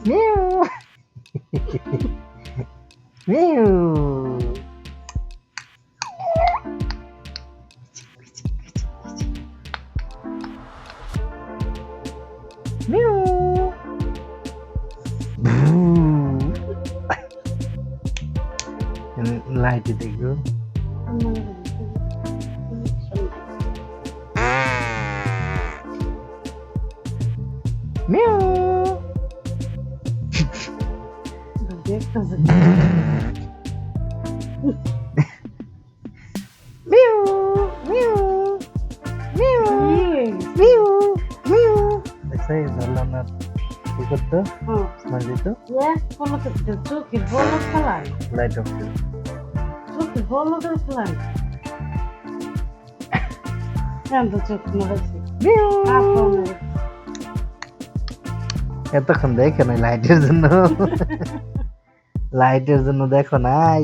mu mu mu লাইটে দেখো mu mu mu mu mu mu দেখছো এই ধরনের কি করতো স্মাইল দিত চোখের বড় খেলায় লাইট অফ চোখের বড় খেলায় তো চোখ মেরেছি মিউ এতক্ষণ দেখে নাই লাইটের জন্য লাইটের জন্য দেখো নাই